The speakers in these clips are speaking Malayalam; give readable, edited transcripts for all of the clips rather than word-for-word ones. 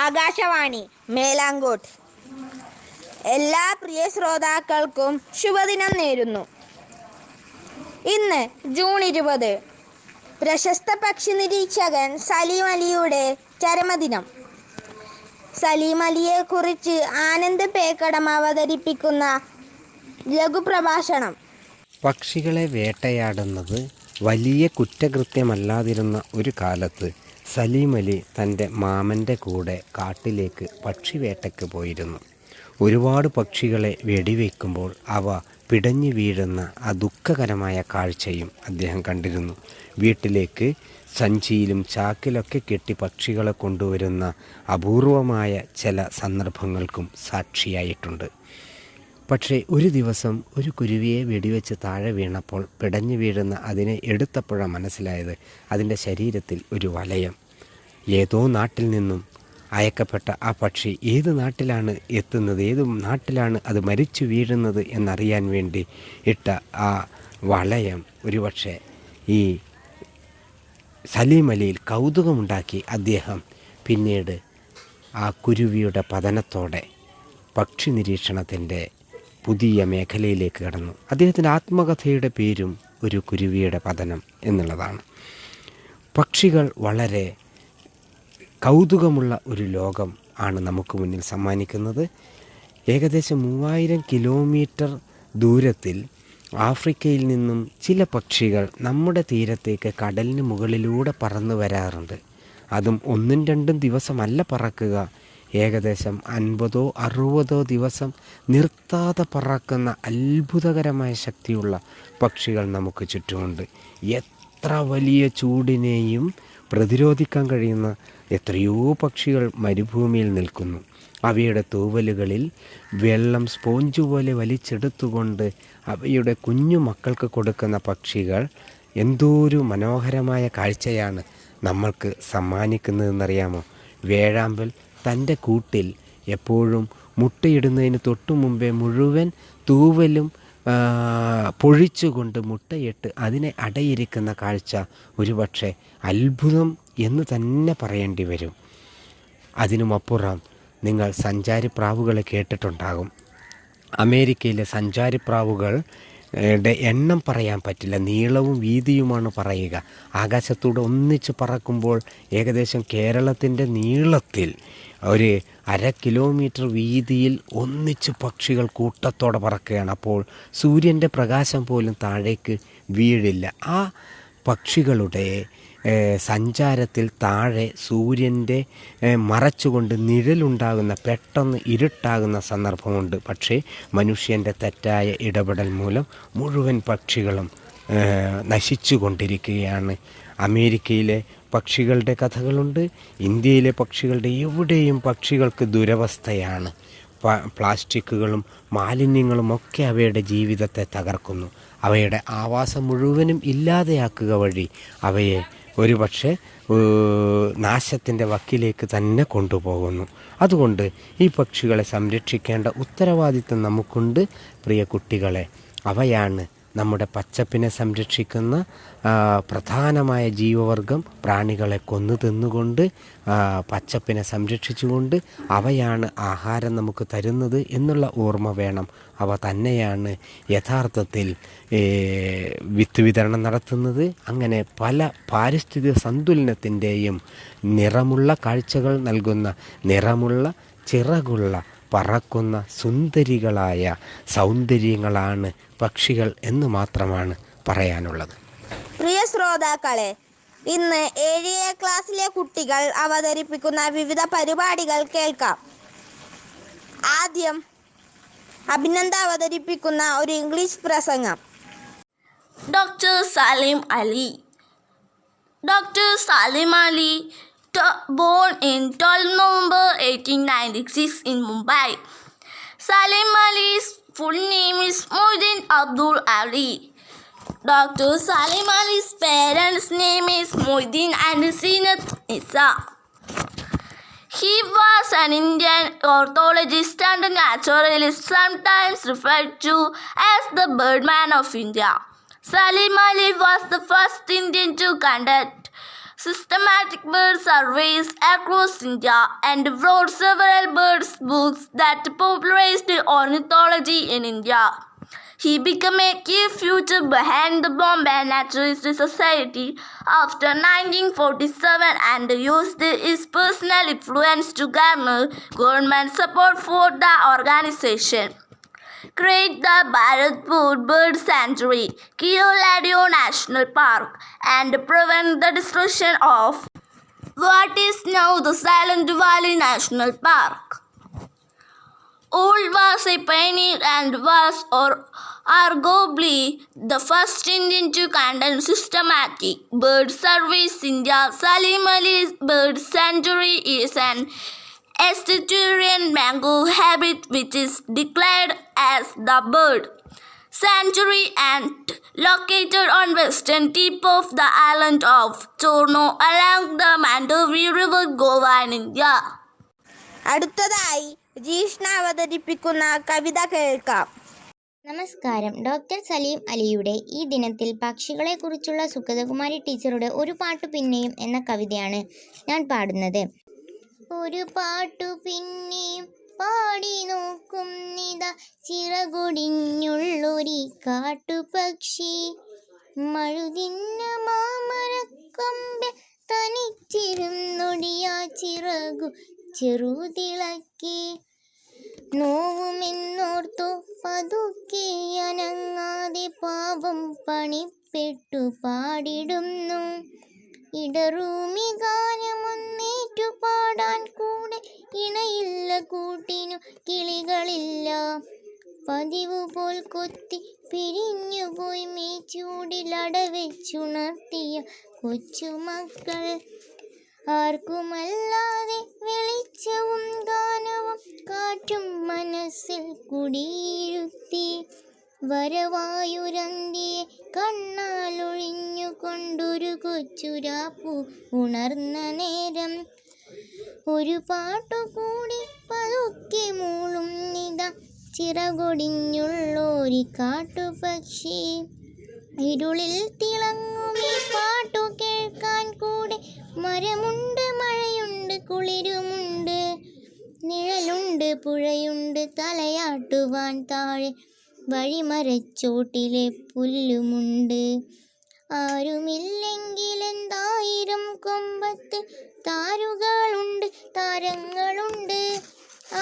ആകാശവാണി മേലാങ്കോട്ട്. എല്ലാ പ്രിയ ശ്രോതാക്കൾക്കും ശുഭദിനം നേരുന്നു. ഇന്ന് ജൂൺ 20, പ്രശസ്ത പക്ഷി നിരീക്ഷകൻ സലീം അലിയുടെ ചരമദിനം. സലീം അലിയെക്കുറിച്ച് ആനന്ദ് പേക്കടം അവതരിപ്പിക്കുന്ന ലഘുപ്രഭാഷണം. പക്ഷികളെ വേട്ടയാടുന്നത് വലിയ കുറ്റകൃത്യമല്ലാതിരുന്ന ഒരു കാലത്ത് സലീം അലി തൻ്റെ മാമൻ്റെ കൂടെ കാട്ടിലേക്ക് പക്ഷിവേട്ടയ്ക്ക് പോയിരുന്നു. ഒരുപാട് പക്ഷികളെ വെടിവെക്കുമ്പോൾ അവ പിടഞ്ഞു വീഴുന്ന ആ ദുഃഖകരമായ കാഴ്ചയും അദ്ദേഹം കണ്ടിരുന്നു. വീട്ടിലേക്ക് സഞ്ചിയിലും ചാക്കിലൊക്കെ കെട്ടി പക്ഷികളെ കൊണ്ടുവരുന്ന അപൂർവമായ ചില സന്ദർഭങ്ങൾക്കും സാക്ഷിയായിട്ടുണ്ട്. പക്ഷേ ഒരു ദിവസം ഒരു കുരുവിയെ വെടിവെച്ച് താഴെ വീണപ്പോൾ പിടഞ്ഞു വീഴുന്ന അതിനെ എടുത്തപ്പോഴാണ് മനസ്സിലായത് അതിൻ്റെ ശരീരത്തിൽ ഒരു വലയം. ഏതോ നാട്ടിൽ നിന്നും അയക്കപ്പെട്ട ആ പക്ഷി ഏത് നാട്ടിലാണ് എത്തുന്നത്, ഏത് നാട്ടിലാണ് അത് മരിച്ചു വീഴുന്നത് എന്നറിയാൻ വേണ്ടി ഇട്ട ആ വളയം ഒരുപക്ഷെ ഈ സലീം അലിയിൽ കൗതുകമുണ്ടാക്കി. അദ്ദേഹം പിന്നീട് ആ കുരുവിയുടെ പതനത്തോടെ പക്ഷി നിരീക്ഷണത്തിൻ്റെ പുതിയ മേഖലയിലേക്ക് കടന്നു. അദ്ദേഹത്തിൻ്റെ ആത്മകഥയുടെ പേരും ഒരു കുരുവിയുടെ പതനം എന്നുള്ളതാണ്. പക്ഷികൾ വളരെ കൗതുകമുള്ള ഒരു ലോകം ആണ് നമുക്ക് മുന്നിൽ സമ്മാനിക്കുന്നത്. ഏകദേശം 3000 കിലോമീറ്റർ ദൂരത്തിൽ ആഫ്രിക്കയിൽ നിന്നും ചില പക്ഷികൾ നമ്മുടെ തീരത്തേക്ക് കടലിന് മുകളിലൂടെ പറന്നു വരാറുണ്ട്. അതും 1-2 ദിവസമല്ല പറക്കുക, ഏകദേശം 50-60 ദിവസം നിർത്താതെ പറക്കുന്ന അത്ഭുതകരമായ ശക്തിയുള്ള പക്ഷികൾ നമുക്ക് ചുറ്റുമുണ്ട്. എത്ര വലിയ ചൂടിനെയും പ്രതിരോധിക്കാൻ കഴിയുന്ന എത്രയോ പക്ഷികൾ മരുഭൂമിയിൽ നിൽക്കുന്നു. അവയുടെ തൂവലുകളിൽ വെള്ളം സ്പോഞ്ച് പോലെ വലിച്ചെടുത്തുകൊണ്ട് അവയുടെ കുഞ്ഞു മക്കൾക്ക് കൊടുക്കുന്ന പക്ഷികൾ എന്തോരു മനോഹരമായ കാഴ്ചയാണ് നമ്മൾക്ക് സമ്മാനിക്കുന്നതെന്നറിയാമോ? വേഴാമ്പൽ തൻ്റെ കൂട്ടിൽ എപ്പോഴും മുട്ടയിടുന്നതിന് തൊട്ടു മുമ്പേ മുഴുവൻ തൂവലും പൊഴിച്ചുകൊണ്ട് മുട്ടയിട്ട് അതിനെ അടയിരിക്കുന്ന കാഴ്ച ഒരുപക്ഷെ അത്ഭുതം എന്ന് തന്നെ പറയേണ്ടി വരും. അതിനുമപ്പുറം നിങ്ങൾ സഞ്ചാരിപ്രാവുകളെ കേട്ടിട്ടുണ്ടാകും. അമേരിക്കയിലെ സഞ്ചാരിപ്രാവുകളുടെ എണ്ണം പറയാൻ പറ്റില്ല, നീളവും വീതിയുമാണ് പറയുക. ആകാശത്തൂടെ ഒന്നിച്ച് പറക്കുമ്പോൾ ഏകദേശം കേരളത്തിൻ്റെ നീളത്തിൽ ഒരു 1/2 കിലോമീറ്റർ വീതിയിൽ ഒന്നിച്ച് പക്ഷികൾ കൂട്ടത്തോടെ പറക്കുകയാണ്. അപ്പോൾ സൂര്യൻ്റെ പ്രകാശം പോലും താഴേക്ക് വീഴില്ല. ആ പക്ഷികളുടെ സഞ്ചാരത്തിൽ താഴെ സൂര്യൻ്റെ മറച്ചുകൊണ്ട് നിഴലുണ്ടാകുന്ന, പെട്ടെന്ന് ഇരുട്ടാകുന്ന സന്ദർഭമുണ്ട്. പക്ഷേ മനുഷ്യൻ്റെ തെറ്റായ ഇടപെടൽ മൂലം മുഴുവൻ പക്ഷികളും നശിച്ചു കൊണ്ടിരിക്കുകയാണ്. അമേരിക്കയിലെ പക്ഷികളുടെ കഥകളുണ്ട്, ഇന്ത്യയിലെ പക്ഷികളുടെ, എവിടെയും പക്ഷികൾക്ക് ദുരവസ്ഥയാണ്. പ്ലാസ്റ്റിക്കുകളും മാലിന്യങ്ങളും ഒക്കെ അവയുടെ ജീവിതത്തെ തകർക്കുന്നു. അവയുടെ ആവാസം മുഴുവനും ഇല്ലാതെയാക്കുക വഴി അവയെ ഒരുപക്ഷെ നാശത്തിൻ്റെ വക്കിലേക്ക് തന്നെ കൊണ്ടുപോകുന്നു. അതുകൊണ്ട് ഈ പക്ഷികളെ സംരക്ഷിക്കേണ്ട ഉത്തരവാദിത്വം നമുക്കുണ്ട്. പ്രിയ കുട്ടികളെ, അവയാണ് നമ്മുടെ പച്ചപ്പിനെ സംരക്ഷിക്കുന്ന പ്രധാനമായ ജീവവർഗം. പ്രാണികളെ കൊന്നു തിന്നുകൊണ്ട് പച്ചപ്പിനെ സംരക്ഷിച്ചുകൊണ്ട് അവയാണ് ആഹാരം നമുക്ക് തരുന്നത് എന്നുള്ള ഓർമ്മ വേണം. അവ തന്നെയാണ് യഥാർത്ഥത്തിൽ വിത്ത് വിതരണം നടത്തുന്നത്. അങ്ങനെ പല പാരിസ്ഥിതിക സന്തുലനത്തിൻ്റെയും നിറമുള്ള കാഴ്ചകൾ നൽകുന്ന, നിറമുള്ള ചിറകുള്ള പറക്കുന്ന സുന്ദരികളായ സൗന്ദര്യങ്ങളാണ് പക്ഷികൾ എന്ന് മാത്രമാണ് പറയാനുള്ളത്. പ്രിയ ശ്രോതാക്കളെ, ഇന്ന് 7 ക്ലാസ്സിലെ കുട്ടികൾ അവതരിപ്പിക്കുന്ന വിവിധ പരിപാടികൾ കേൾക്കാം. ആദ്യം അഭിനന്ദ അവതരിപ്പിക്കുന്ന ഒരു ഇംഗ്ലീഷ് പ്രസംഗം. Dr. Salim Ali. Dr. Salim Ali, born in 12 November 1896 in Mumbai. Salim Ali's full name is Muhyiddin Abdul Ali. Dr. Salim Ali's parents' name is Muhyiddin and Zeenat Nisa. He was an Indian ornithologist and naturalist, sometimes referred to as the Birdman of India. Salim Ali was the first Indian to conduct systematic bird surveys across India and wrote several bird books that popularized ornithology in India. He became a key figure behind the Bombay Naturalist Society after 1947 and used his personal influence to garner government support for the organization. Create the Bharatpur Bird Sanctuary, Kioladio National Park, and prevent the destruction of what is now the Silent Valley National Park. Old was a pioneer and was arguably the first Indian to conduct systematic bird surveys in India. Salim Ali Bird Sanctuary is an estuarine mangrove habitat which is declared as the bird sanctuary and located on western tip of the island of Torno along the Mandovi River, Goa in India. അടുത്തതായി ജീഷ്ണ അവതരിപ്പിക്കുന്ന കവിത കേൾക്കാം. നമസ്കാരം. ഡോക്ടർ സലീം അലിയുടെ ഈ ദിനത്തിൽ പക്ഷികളെക്കുറിച്ചുള്ള സുഗതകുമാരി ടീച്ചറുടെ ഒരു പാട്ടു പിന്നെയും എന്ന കവിതയാണ് ഞാൻ പാടുന്നത്. ഒരു പാട്ടു പിന്നെയും പാടി നോക്കും നിത ചിറകൊടിഞ്ഞുള്ളൊരി കാട്ടുപക്ഷി, മഴുതിന്ന മാമരക്കൊമ്പിൽ തനിച്ചിരുന്നൊടിയാ ചിറകു ചെറുതിളക്കി. നോവുമെന്നോർത്തു പതുക്കെ അനങ്ങാതെ പാവം പണിപ്പെട്ടു പാടിടുന്നു. ഇടറൂമി ഗാനമൊന്നേറ്റു പാടാൻ കൂടെ ഇണയില്ല, കൂട്ടിനു കിളികളില്ല. പതിവു പോൽ കൊത്തി പിരിഞ്ഞുപോയി മേച്ചൂടിലടവെച്ചുണർത്തിയ കൊച്ചുമക്കൾ. ആർക്കുമല്ലാതെ വെളിച്ചവും ഗാനവും കാറ്റും മനസ്സിൽ കുടിയിരുത്തി. വരവായുരന്തിയെ കണ്ണാലൊഴിഞ്ഞുകൊണ്ടൊരു കൊച്ചുരാപ്പു ഉണർന്ന നേരം ഒരു പാട്ടുകൂടി പതുക്കെ മൂളും നിത ചിറകൊടിഞ്ഞുള്ളൊരി കാട്ടുപക്ഷി. ഇരുളിൽ തിളങ്ങുമീ പാട്ടു കേൾക്കാൻ കൂടെ മരമുണ്ട്, മഴയുണ്ട്, കുളിരുമുണ്ട്, നിഴലുണ്ട്, പുഴയുണ്ട്, തലയാട്ടുവാൻ താഴെ വഴിമരച്ചോട്ടിലെ പുല്ലുമുണ്ട്. ആരുമില്ലെങ്കിലെന്തായിരം കൊമ്പത്ത് താരുകളുണ്ട്, താരങ്ങളുണ്ട്.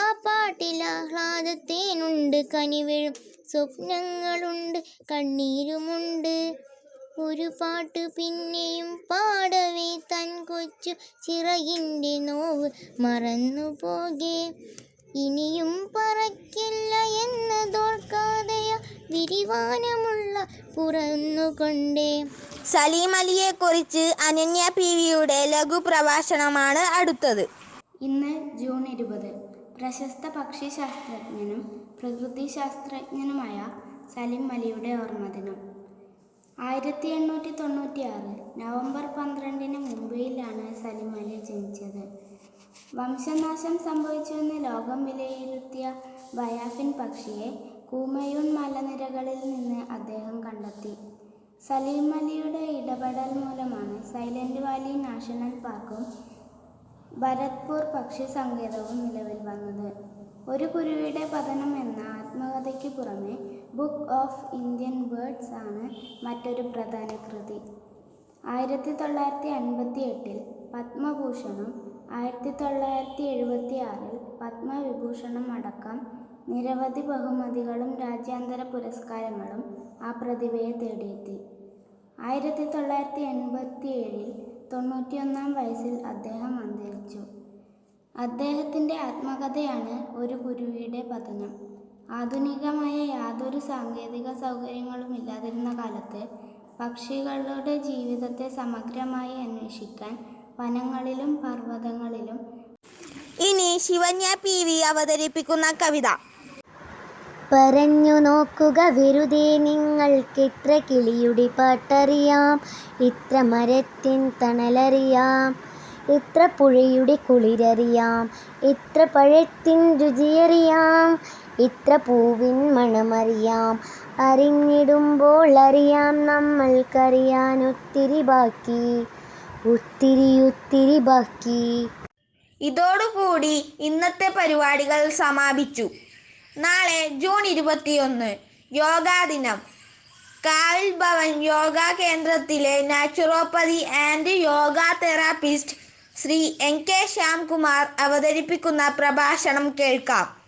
ആ പാട്ടിൽ ആഹ്ലാദത്തേനുണ്ട്, കനിവെഴും സ്വപ്നങ്ങളുണ്ട്, കണ്ണീരുമുണ്ട്. ഒരു പാട്ട് പിന്നെയും പാടവേ തൻ കൊച്ചു ചിറകിൻ്റെ നോവ് മറന്നുപോകെ. ഇനിയും പറക്കില്ല എന്നതോർക്കാതെയ വിരിവാനമുള്ള പുറന്നുകൊണ്ടേ. സലീം അലിയെ കുറിച്ച് അനന്യ PVയുടെ ലഘുപ്രഭാഷണമാണ് അടുത്തത്. ഇന്ന് ജൂൺ 20. പ്രശസ്ത പക്ഷിശാസ്ത്രജ്ഞനും പ്രകൃതിശാസ്ത്രജ്ഞനുമായ സലീം അലിയുടെ ഓർമ്മദിനം. 1896 നവംബർ 12 മുംബൈയിലാണ് സലീം അലി ജനിച്ചത്. വംശനാശം സംഭവിച്ചുവെന്ന് ലോകം വിലയിരുത്തിയ ബയാഫിൻ പക്ഷിയെ കൂമയൂൺ മലനിരകളിൽ നിന്ന് അദ്ദേഹം കണ്ടെത്തി. സലീം അലിയുടെ ഇടപെടൽ മൂലമാണ് സൈലന്റ് വാലി നാഷണൽ പാർക്കും ഭരത്പൂർ പക്ഷി സങ്കേതവും നിലവിൽ വന്നത്. ഒരു കുരുവിയുടെ പതനം എന്ന ആത്മകഥയ്ക്ക് പുറമെ ബുക്ക് ഓഫ് ഇന്ത്യൻ ബേർഡ്സ് ആണ് മറ്റൊരു പ്രധാന കൃതി. 1958 പത്മഭൂഷണും 1976 പത്മവിഭൂഷണം അടക്കം നിരവധി ബഹുമതികളും രാജ്യാന്തര പുരസ്കാരങ്ങളും ആ പ്രതിഭയെ തേടിയെത്തി. 1987 91-ാം വയസ്സിൽ അദ്ദേഹം അന്തരിച്ചു. അദ്ദേഹത്തിൻ്റെ ആത്മകഥയാണ് ഒരു കുരുവിയുടെ പതനം. ആധുനികമായ യാതൊരു സാങ്കേതിക സൗകര്യങ്ങളും ഇല്ലാതിരുന്ന കാലത്ത് പക്ഷികളുടെ ജീവിതത്തെ സമഗ്രമായി അന്വേഷിക്കാൻ വനങ്ങളിലും പർവ്വതങ്ങളിലും. ഇനി ശിവന്യ PV അവതരിപ്പിക്കുന്ന കവിത. പറഞ്ഞു നോക്കുക വെറുതെ നിങ്ങൾക്കിത്ര കിളിയുടെ പാട്ടറിയാം, ഇത്ര മരത്തിൻ തണലറിയാം, ഇത്ര പുഴയുടെ കുളിരറിയാം, ഇത്ര പഴത്തിൻ രുചിയറിയാം, ഇത്ര പൂവിൻ മണമറിയാം. അറിഞ്ഞിടുമ്പോൾ അറിയാം നമ്മൾക്കറിയാൻ ഒത്തിരി ബാക്കി. ഒത്തിരി ബാക്കി. ഇതോടുകൂടി ഇന്നത്തെ പരിപാടികൾ സമാപിച്ചു. നാളെ ജൂൺ 21 യോഗാ ദിനം. കാവിൽ ഭവൻ യോഗാ കേന്ദ്രത്തിലെ naturopathy and yoga therapist Shri NK Shyamkumar അവതരിപ്പിക്കുന്ന പ്രഭാഷണം കേൾക്കാം.